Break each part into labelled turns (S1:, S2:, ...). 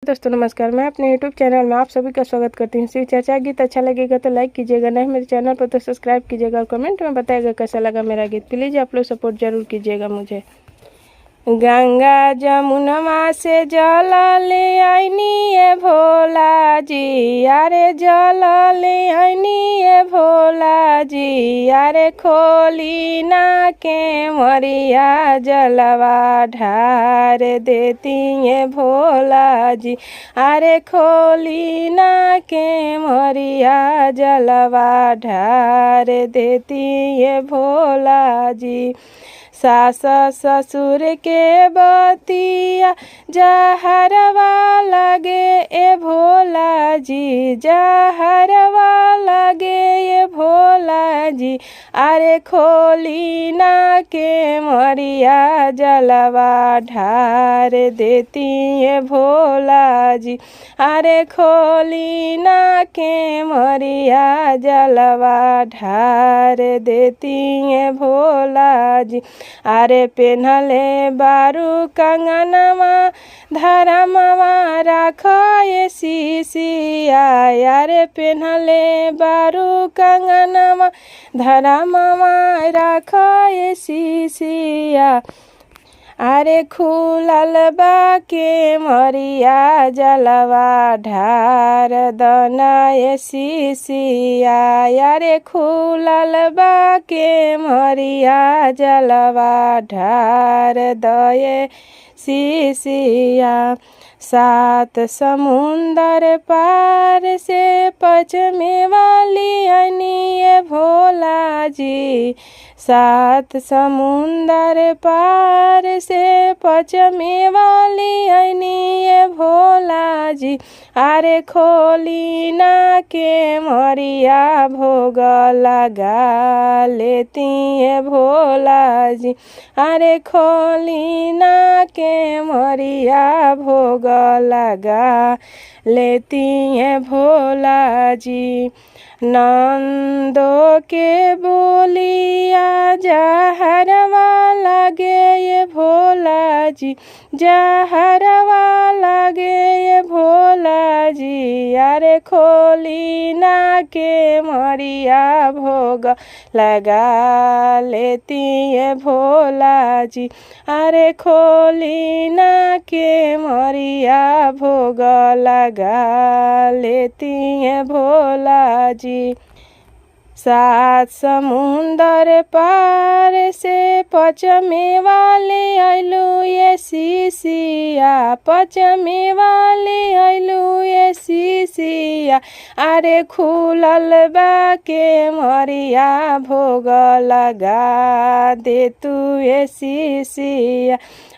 S1: दोस्तों नमस्कार, मैं अपने YouTube चैनल में आप सभी का स्वागत करती हूँ। शिव चर्चा गीत अच्छा लगेगा तो लाइक कीजिएगा, नहीं मेरे चैनल पर तो सब्सक्राइब कीजिएगा और कमेंट में बताइएगा कैसा लगा मेरा गीत। प्लीज़ आप लोग सपोर्ट जरूर कीजिएगा मुझे। गंगा जमुनमा से जल ले आईनी ए भोला जी, अरे जल ले आईनी ए भोला जी, अरे खोली ना के मरिया जलवा ढार देती ए भोला जी, अरे खोली ना के मरिया जलवा ढार देती ए भोला जी। सास ससुर के बतिया जहरवा लगे ए भोला जी, जहरवा लगे ए भोला जी, अरे खोली ना के मरिया जलवा ढार देती ए भोला जी, अरे खोली ना के मरिया जलवा ढार देती ए भोला जी। अरे पेन्हले बारू कंगनवा धरमवा राखे सीसिया, अरे पेन्हले बारू कंगनवा धरमवा राखे सीसिया, अरे खुलल बा के मरिया जलवा ढार दना सीसिया, अरे खुलल बा के मरिया जलवा ढार दये सीसिया। सात समुंदर पार से पचमे वाली अनिए भोला जी, सात समुंदर पार से पचमे वाली अनिए भोला जी, अरे खोली ना के मरिया भोग लगा लेती है भोला जी, अरे खोली ना के मरिया भोग लगा लेती है भोला जी। नंदो के बोलिया जहरवा लगे ये भोला जी, जहरवा लगे ये भोला जी, अरे खोली ना के मरिया भोग लगा लेती है भोला जी, अरे खोली ना के मरिया भोग लगा लेती है भोला जी। सात समुंदर पार से पचमे वाले आइलू ये सीसिया, पचमे वाले आइलू ये सीसिया, अरे खुलल बा के मरिया भोग लगा दे तू ये सीसिया,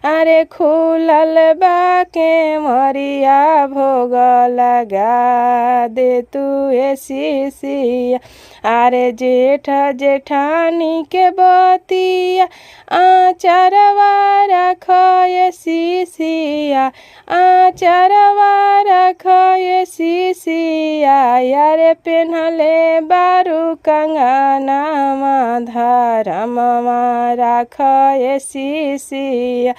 S1: अरे खुलल बा के मरिया भोग लगा दे तू ये सीसिया। अरे जेठ जेठानी के बतिया आचरवा रखे सीसिया, आचरवा रखे सीसिया, अरे पेन्हले बारू कंगनवा धरमवा रखे सीसिया,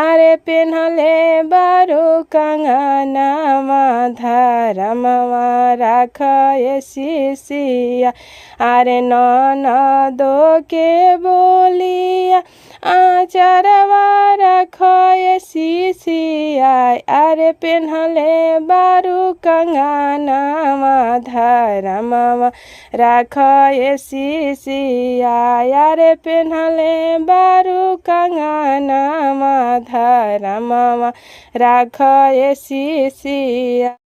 S1: अरे पेन्हले बारू कंगनवा धरमवा रखे सीसिया, अरे ननदो के बोलिया आचरवा रखे सीसिया, अरे पेन्हले बारू कंगनवा धरमवा रखे सीसिया, अरे पेन्हले बारू कंगनवा धरमवा रखे सीसिया।